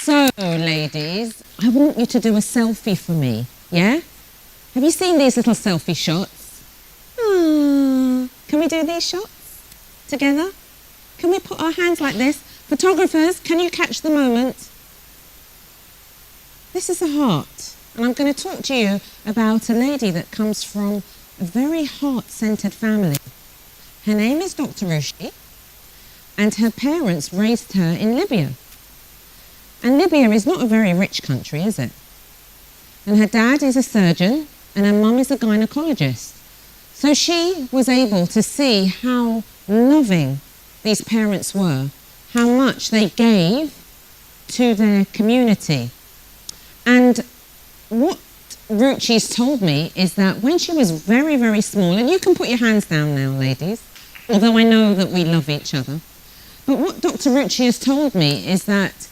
So, ladies, I want you to do a selfie for me, yeah? Have you seen these little selfie shots? Can we do these shots together? Can we put our hands like this? Photographers, can you catch the moment? This is a heart, and I'm going to talk to you about a lady that comes from a very heart-centered family. Her name is Dr. Ruchi, and her parents raised her in Libya. And Libya is not a very rich country, is it? And her dad is a surgeon, and her mum is a gynecologist. So she was able to see how loving these parents were, how much they gave to their community. And what Ruchi's told me is that when she was very, very small, and you can put your hands down now, ladies, although I know that we love each other, but what Dr. Ruchi has told me is that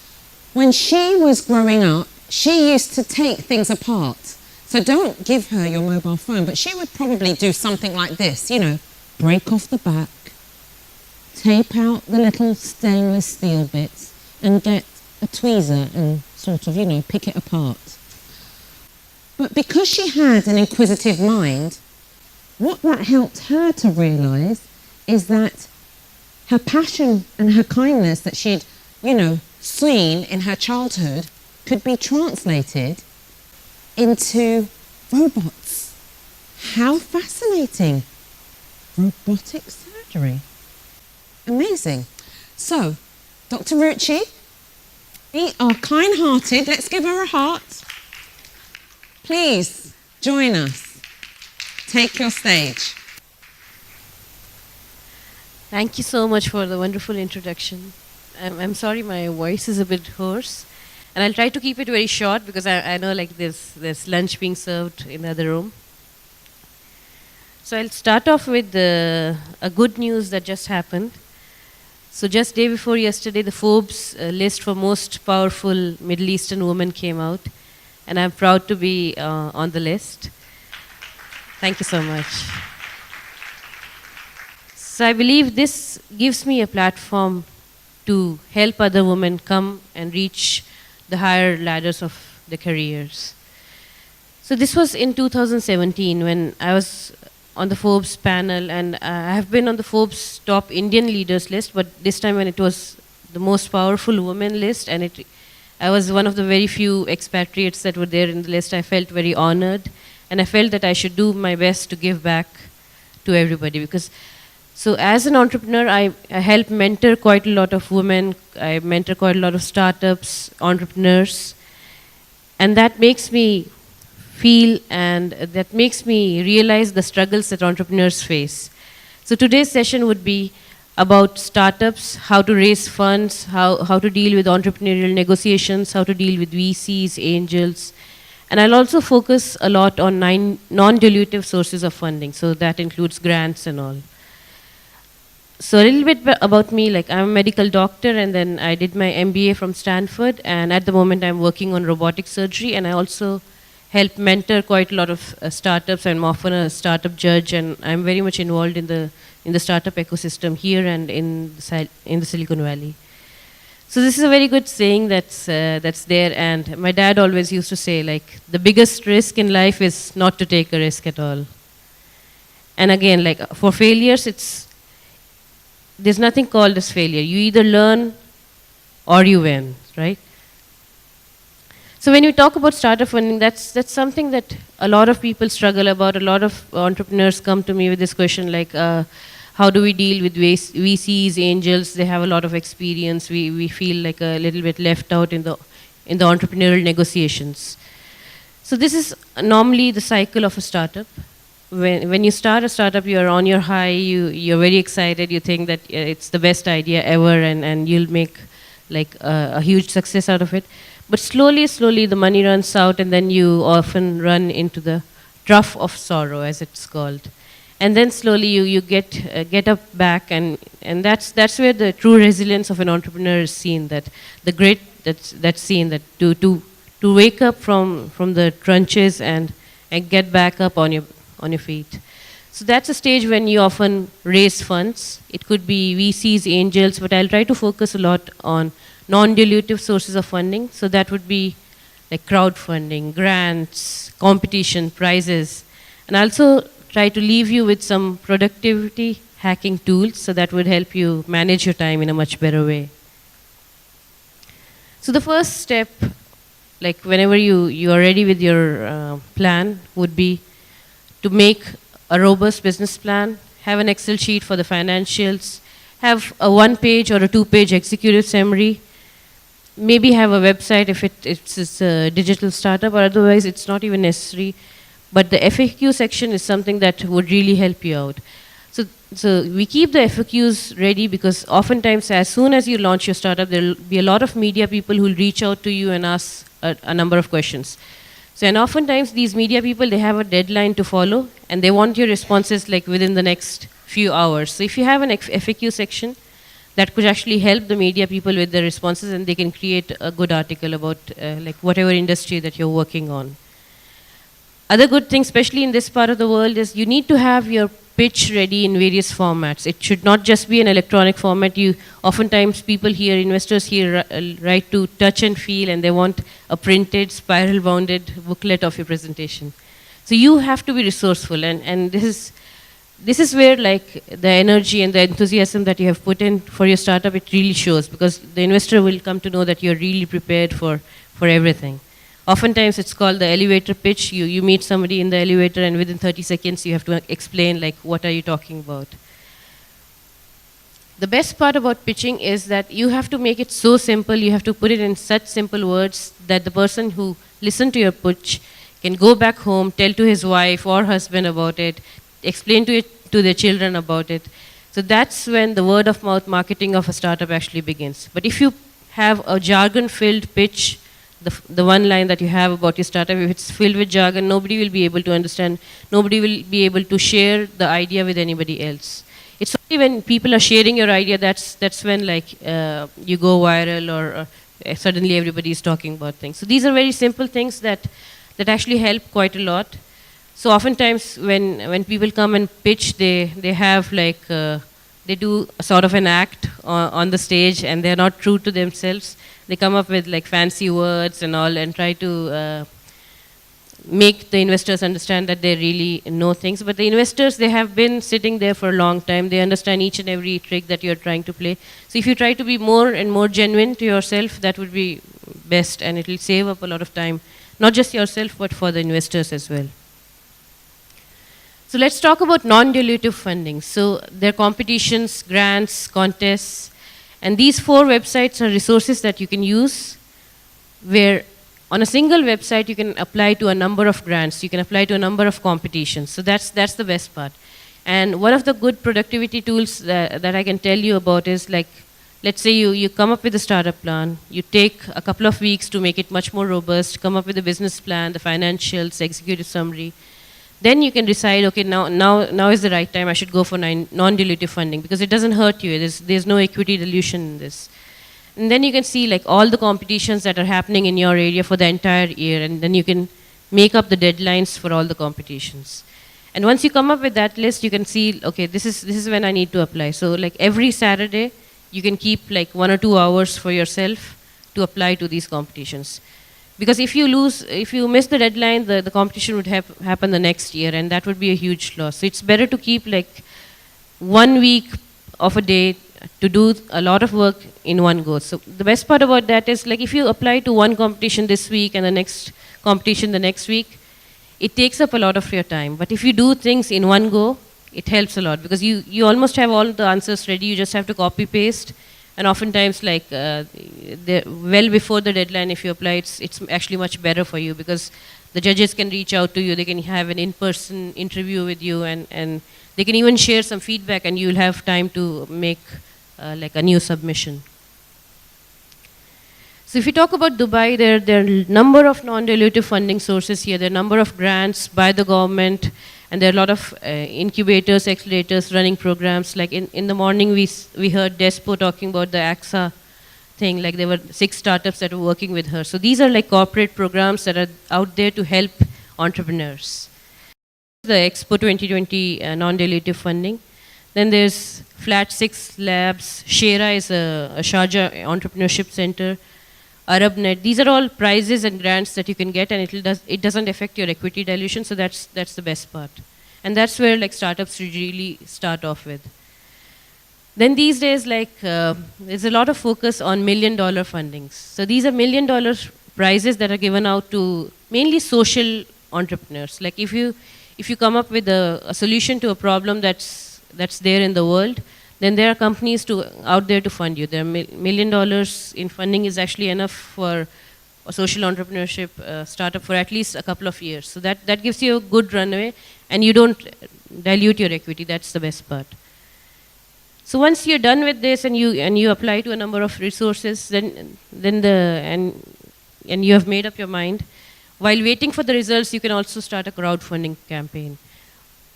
when she was growing up, she used to take things apart. So don't give her your mobile phone, but she would probably do something like this, you know, break off the back, tape out the little stainless steel bits, and get a tweezer and sort of, you know, pick it apart. But because she had an inquisitive mind, what that helped her to realise is that her passion and her kindness that she'd, you know, seen in her childhood could be translated into robots. How fascinating. Robotic surgery. Amazing. So, Dr. Ruchi, we are kind-hearted. Let's give her a heart. Please join us. Take your stage. Thank you so much for the wonderful introduction. I'm sorry my voice is a bit hoarse, and I'll try to keep it very short because I know like there's lunch being served in the other room. So I'll start off with a good news that just happened. So just day before yesterday, the Forbes list for most powerful Middle Eastern women came out, and I'm proud to be on the list. Thank you so much. So I believe this gives me a platform to help other women come and reach the higher ladders of their careers. So this was in 2017 when I was on the Forbes panel, and I have been on the Forbes top Indian leaders list, but this time when it was the most powerful women list, and I was one of the very few expatriates that were there in the list, I felt very honored, and I felt that I should do my best to give back to everybody. Because so as an entrepreneur, I help mentor quite a lot of women, I mentor quite a lot of startups, entrepreneurs, and that makes me feel and that makes me realize the struggles that entrepreneurs face. So today's session would be about startups, how to raise funds, how to deal with entrepreneurial negotiations, how to deal with VCs, angels, and I'll also focus a lot on 9 non-dilutive sources of funding, so that includes grants and all. So a little bit about me, like I'm a medical doctor, and then I did my MBA from Stanford, and at the moment I'm working on robotic surgery, and I also help mentor quite a lot of startups. I'm often a startup judge, and I'm very much involved in the startup ecosystem here and in the Silicon Valley. So this is a very good saying that's there, and my dad always used to say, like, the biggest risk in life is not to take a risk at all. And again, like for failures, there's nothing called as failure. You either learn or you win, right? So when you talk about startup funding, that's something that a lot of people struggle about. A lot of entrepreneurs come to me with this question, like, how do we deal with VCs, angels? They have a lot of experience. We feel like a little bit left out in the entrepreneurial negotiations. So this is normally the cycle of a startup. When you start a startup, you're on your high, you're very excited, you think that it's the best idea ever, and you'll make like a huge success out of it. But slowly, the money runs out, and then you often run into the trough of sorrow, as it's called. And then slowly you get up back, and that's where the true resilience of an entrepreneur is seen. That's seen, that to wake up from the trenches and get back up on your feet. So that's a stage when you often raise funds. It could be VCs, angels, but I'll try to focus a lot on non-dilutive sources of funding. So that would be like crowdfunding, grants, competition, prizes. And also try to leave you with some productivity hacking tools, so that would help you manage your time in a much better way. So the first step, like whenever you are ready with your plan, would be to make a robust business plan, have an Excel sheet for the financials, have a 1-page or a 2-page executive summary, maybe have a website if it's a digital startup, or otherwise it's not even necessary. But the FAQ section is something that would really help you out. So we keep the FAQs ready because oftentimes as soon as you launch your startup, there will be a lot of media people who will reach out to you and ask a number of questions. So, and oftentimes these media people, they have a deadline to follow and they want your responses like within the next few hours. So if you have an FAQ section, that could actually help the media people with their responses, and they can create a good article about like whatever industry that you're working on. Other good thing, especially in this part of the world, is you need to have your pitch ready in various formats. It should not just be an electronic format. Oftentimes people here, investors here, write to touch and feel, and they want a printed, spiral-bounded booklet of your presentation. So you have to be resourceful, and this is where like the energy and the enthusiasm that you have put in for your startup, it really shows, because the investor will come to know that you're really prepared for everything. Oftentimes it's called the elevator pitch. You meet somebody in the elevator and within 30 seconds you have to explain like what are you talking about. The best part about pitching is that you have to make it so simple, you have to put it in such simple words that the person who listened to your pitch can go back home, tell to his wife or husband about it, explain to their children about it. So that's when the word of mouth marketing of a startup actually begins. But if you have a jargon-filled pitch, the one line that you have about your startup, if it's filled with jargon, nobody will be able to understand, nobody will be able to share the idea with anybody else. It's only when people are sharing your idea that's when like you go viral, or suddenly everybody is talking about things. So these are very simple things that actually help quite a lot. So oftentimes when people come and pitch, they have like, they do a sort of an act on the stage, and they're not true to themselves. They come up with like fancy words and all, and try to make the investors understand that they really know things. But the investors, they have been sitting there for a long time. They understand each and every trick that you're trying to play. So if you try to be more and more genuine to yourself, that would be best, and it will save up a lot of time, not just yourself, but for the investors as well. So let's talk about non-dilutive funding. So there are competitions, grants, contests, and these 4 websites are resources that you can use, where on a single website you can apply to a number of grants, you can apply to a number of competitions. So that's the best part. And one of the good productivity tools that I can tell you about is like, let's say you come up with a startup plan, you take a couple of weeks to make it much more robust, come up with a business plan, the financials, executive summary. Then you can decide, okay, now is the right time, I should go for non-dilutive funding, because it doesn't hurt you. There's no equity dilution in this. And then you can see like all the competitions that are happening in your area for the entire year, and then you can make up the deadlines for all the competitions. And once you come up with that list, you can see, okay, this is when I need to apply. So like every Saturday, you can keep like 1 or 2 hours for yourself to apply to these competitions. Because if you miss the deadline, the competition would happen the next year, and that would be a huge loss. So it's better to keep like 1 week of a day to do a lot of work in one go. So the best part about that is like if you apply to one competition this week and the next competition the next week, it takes up a lot of your time. But if you do things in one go, it helps a lot, because you almost have all the answers ready. You just have to copy paste. And oftentimes, like well before the deadline, if you apply, it's actually much better for you, because the judges can reach out to you. They can have an in-person interview with you, and they can even share some feedback, and you'll have time to make like a new submission. So if you talk about Dubai, there are a number of non-dilutive funding sources here. There are a number of grants by the government, and there are a lot of incubators, accelerators running programs. Like in the morning, we heard Despo talking about the AXA thing. Like there were 6 startups that were working with her. So these are like corporate programs that are out there to help entrepreneurs. The Expo 2020 non-dilutive funding. Then there's Flat 6 Labs. Shera is a Sharjah entrepreneurship center. ArabNet. These are all prizes and grants that you can get, and it doesn't affect your equity dilution. So that's the best part, and that's where like startups really start off with. Then these days, like there's a lot of focus on $1 million fundings. So these are $1 million prizes that are given out to mainly social entrepreneurs. Like if you come up with a solution to a problem that's there in the world, then there are companies out there to fund you. There are $1 million in funding is actually enough for a social entrepreneurship startup for at least a couple of years. So that gives you a good runway, and you don't dilute your equity. That's the best part. So once you're done with this and you apply to a number of resources, and you have made up your mind, while waiting for the results, you can also start a crowdfunding campaign.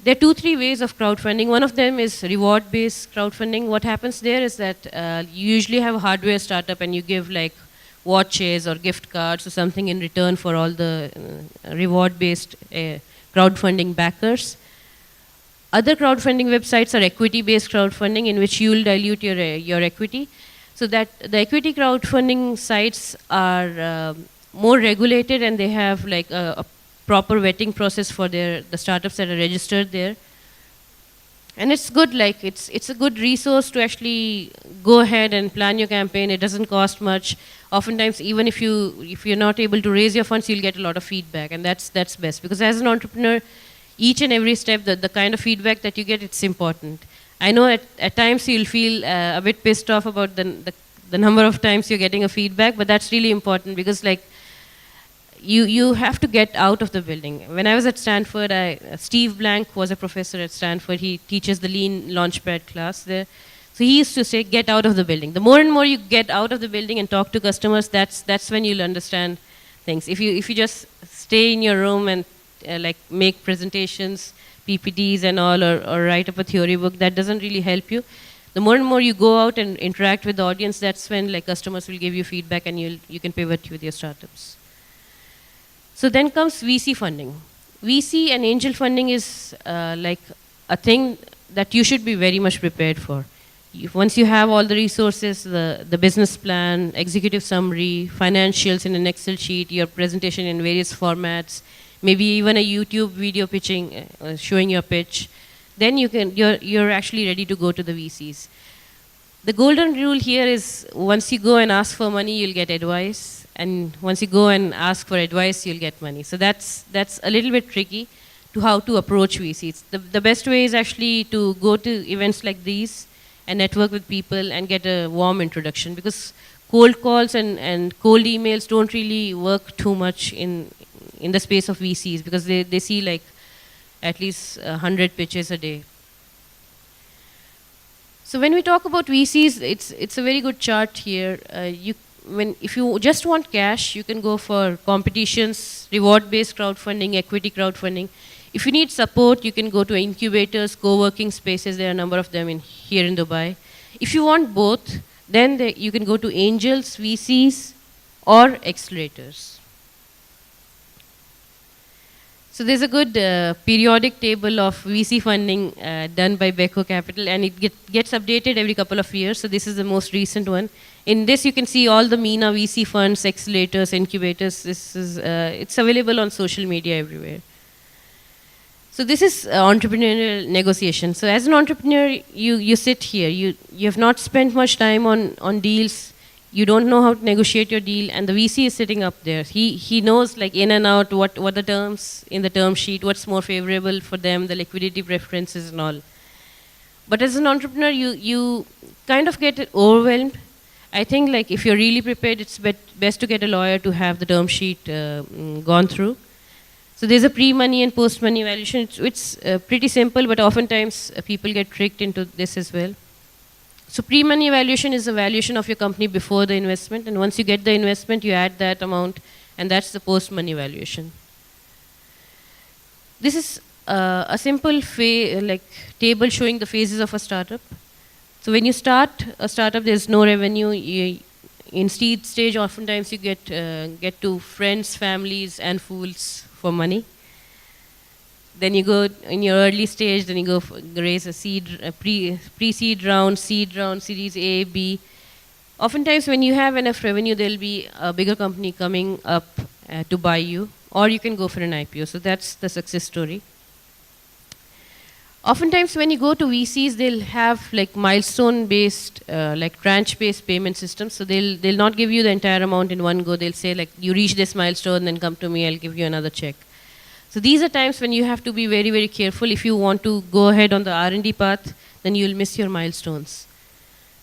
There are 2-3 ways of crowdfunding. One of them is reward-based crowdfunding. What happens there is that you usually have a hardware startup and you give like watches or gift cards or something in return for all the reward-based crowdfunding backers. Other crowdfunding websites are equity-based crowdfunding, in which you will dilute your equity. So that the equity crowdfunding sites are more regulated, and they have like a proper vetting process for the startups that are registered there. And it's good, like it's a good resource to actually go ahead and plan your campaign. It doesn't cost much. Oftentimes, even if you're not able to raise your funds, you'll get a lot of feedback, and that's best, because as an entrepreneur, each and every step, the kind of feedback that you get, it's important. I know at times you'll feel a bit pissed off about the number of times you're getting a feedback, but that's really important, because like you have to get out of the building. When I was at Stanford, Steve Blank was a professor at Stanford. He teaches the Lean Launchpad class there. So he used to say, get out of the building. The more and more you get out of the building and talk to customers, that's when you'll understand things. If you just stay in your room and like make presentations, PPTs and all, or write up a theory book, that doesn't really help you. The more and more you go out and interact with the audience, that's when like customers will give you feedback, and you can pivot with your startups. So then comes VC funding. VC and angel funding is like a thing that you should be very much prepared for. Once you have all the resources, the business plan, executive summary, financials in an Excel sheet, your presentation in various formats, maybe even a YouTube video pitching, showing your pitch, then you're actually ready to go to the VCs. The golden rule here is, once you go and ask for money, you'll get advice, and once you go and ask for advice, you'll get money. So that's a little bit tricky to how to approach VCs. The best way is actually to go to events like these and network with people and get a warm introduction, because cold calls and cold emails don't really work too much in the space of VCs, because they see like at least 100 pitches a day. So when we talk about VCs, it's a very good chart here. If you just want cash, you can go for competitions, reward-based crowdfunding, equity crowdfunding. If you need support, you can go to incubators, co-working spaces. There are a number of them here in Dubai. If you want both, then you can go to angels, VCs, or accelerators. So there's a good periodic table of VC funding done by Beko Capital, and it gets updated every couple of years. So this is the most recent one. In this, you can see all the MENA VC funds, accelerators, incubators. This is it's available on social media everywhere. So this is entrepreneurial negotiation. So as an entrepreneur, you sit here. You have not spent much time on deals. You don't know how to negotiate your deal, and the VC is sitting up there. He knows like in and out what the terms in the term sheet, what's more favorable for them, the liquidity preferences and all. But as an entrepreneur, you kind of get overwhelmed. I think like if you're really prepared, it's best to get a lawyer to have the term sheet gone through. So there's a pre-money and post-money evaluation. It's pretty simple, but oftentimes people get tricked into this as well. So pre-money evaluation is a valuation of your company before the investment, and once you get the investment, you add that amount, and that's the post-money evaluation. This is a simple table showing the phases of a startup. So when you start a startup, there's no revenue. In seed stage, oftentimes you get to friends, families, and fools for money. then you go in your early stage, then you go raise a pre-seed round, seed round, series A, B. Oftentimes when you have enough revenue, there'll be a bigger company coming up to buy you, or you can go for an IPO. So that's the success story. Oftentimes when you go to VCs, they'll have like milestone-based, like tranche-based payment systems. So they'll not give you the entire amount in one go. They'll say like, you reach this milestone, then come to me, I'll give you another check. So these are times when you have to be very, very careful. If you want to go ahead on the R&D path, then you'll miss your milestones.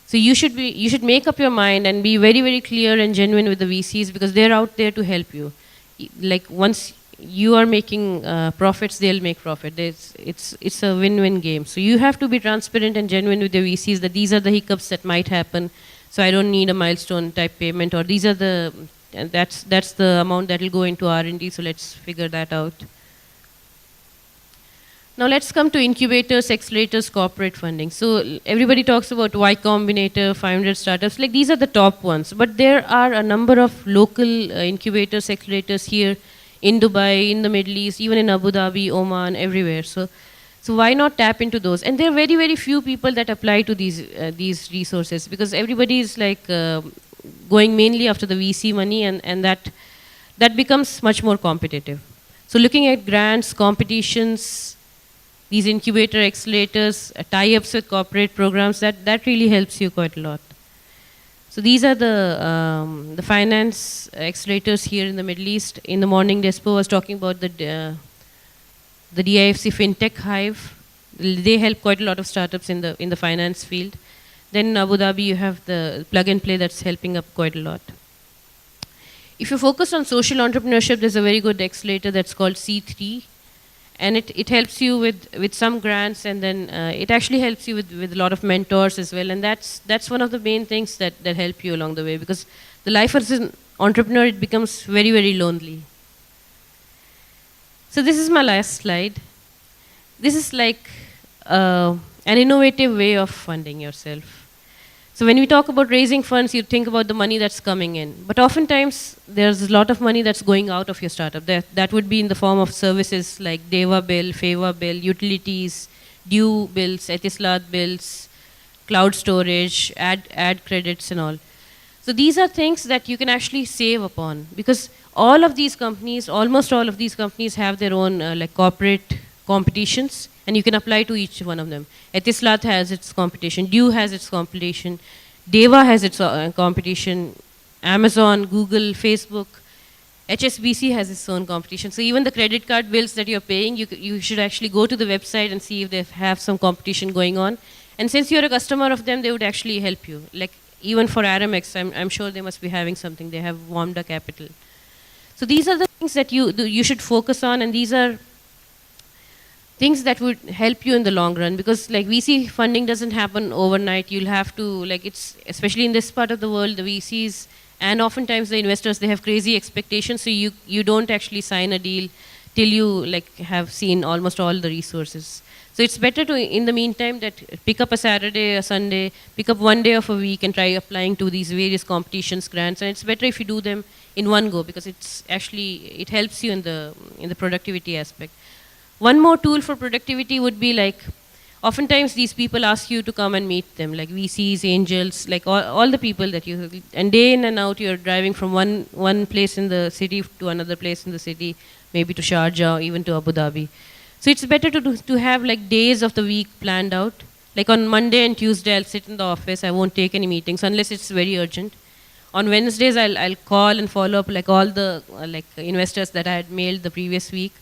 So you should make up your mind and be very, very clear and genuine with the VCs, because they're out there to help you. Like once you are making profits, they'll make profit. It's a win-win game. So you have to be transparent and genuine with the VCs that these are the hiccups that might happen. So I don't need a milestone type payment, or these are the, and that's the amount that will go into R&D. So let's figure that out. Now let's come to incubators, accelerators, corporate funding. So everybody talks about Y Combinator, 500 startups. Like these are the top ones, but there are a number of local incubators, accelerators here in Dubai, in the Middle East, even in Abu Dhabi, Oman, everywhere. So why not tap into those? And there are very, very few people that apply to these resources, because everybody is like going mainly after the VC money, and that becomes much more competitive. So looking at grants, competitions, these incubator accelerators, tie-ups with corporate programs, that really helps you quite a lot. So these are the finance accelerators here in the Middle East. In the morning, Despo was talking about the DIFC FinTech Hive. They help quite a lot of startups in the finance field. Then in Abu Dhabi, you have the Plug and Play that's helping up quite a lot. If you focus on social entrepreneurship, there's a very good accelerator that's called C3. And it helps you with some grants, and then it actually helps you with a lot of mentors as well. And that's one of the main things that help you along the way, because the life as an entrepreneur, it becomes very, very lonely. So this is my last slide. This is like an innovative way of funding yourself. So when we talk about raising funds, you think about the money that's coming in. But oftentimes, there's a lot of money that's going out of your startup. That would be in the form of services like Deva bill, Feva bill, utilities, due bills, Etisalat bills, cloud storage, ad credits and all. So these are things that you can actually save upon, because all of these companies, almost all of these companies have their own like corporate competitions, and you can apply to each one of them. Etisalat has its competition, Due has its competition, Deva has its competition, Amazon, Google, Facebook, HSBC has its own competition. So even the credit card bills that you're paying, you should actually go to the website and see if they have some competition going on. And since you're a customer of them, they would actually help you. Like even for Aramex, I'm sure they must be having something. They have Wamda Capital. So these are the things that you should focus on, and these are things that would help you in the long run, because like VC funding doesn't happen overnight. You'll have to, like, it's especially in this part of the world, the VCs and oftentimes the investors, they have crazy expectations, so you don't actually sign a deal till you like have seen almost all the resources. So it's better to, in the meantime, that pick up a Saturday, a Sunday, pick up one day of a week and try applying to these various competitions, grants, and it's better if you do them in one go, because it's actually, it helps you in the productivity aspect. One more tool for productivity would be like, oftentimes these people ask you to come and meet them, like VCs, angels, like all the people that you, and day in and out you're driving from one place in the city to another place in the city, maybe to Sharjah, even to Abu Dhabi. So it's better to have like days of the week planned out. Like on Monday and Tuesday, I'll sit in the office, I won't take any meetings unless it's very urgent. On Wednesdays, I'll call and follow up like all the investors that I had mailed the previous week.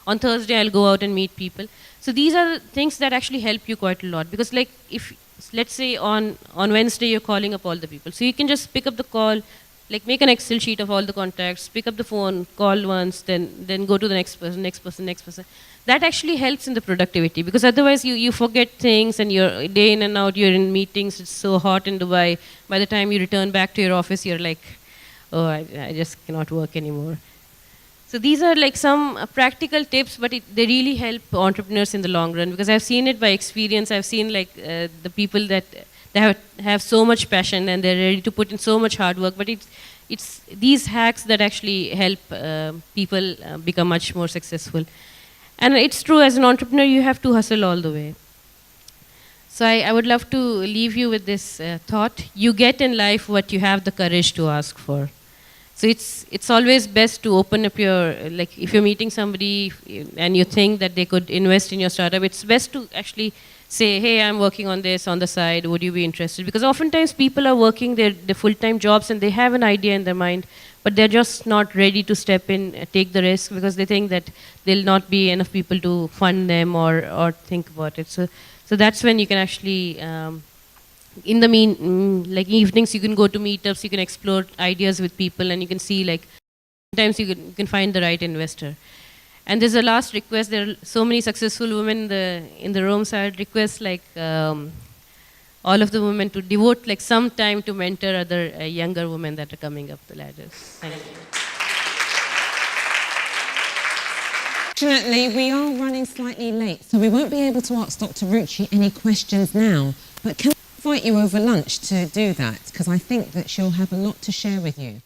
On Thursday, I'll go out and meet people. So these are the things that actually help you quite a lot. Because like if, let's say on Wednesday, you're calling up all the people. So you can just pick up the call, like make an Excel sheet of all the contacts, pick up the phone, call once, then go to the next person. That actually helps in the productivity, because otherwise you forget things and you're day in and out, you're in meetings, it's so hot in Dubai. By the time you return back to your office, you're like, oh, I just cannot work anymore. So these are like some practical tips, but they really help entrepreneurs in the long run, because I've seen it by experience. I've seen like the people that they have so much passion and they're ready to put in so much hard work, but it's these hacks that actually help people become much more successful. And it's true, as an entrepreneur, you have to hustle all the way. So I would love to leave you with this thought. You get in life what you have the courage to ask for. So it's always best to open up your, like if you're meeting somebody and you think that they could invest in your startup, it's best to actually say, hey, I'm working on this on the side, would you be interested? Because oftentimes people are working their full-time jobs and they have an idea in their mind, but they're just not ready to step in, take the risk, because they think that there'll not be enough people to fund them or think about it. So that's when you can actually, in the like evenings, you can go to meetups, you can explore ideas with people, and you can see, like, sometimes you can find the right investor. And there's a last request. There are so many successful women in the room, so I'd request, like, all of the women to devote, like, some time to mentor other younger women that are coming up the ladders. Thank you. Fortunately, we are running slightly late, so we won't be able to ask Dr. Ruchi any questions now. But can I invite you over lunch to do that? Because I think that she'll have a lot to share with you.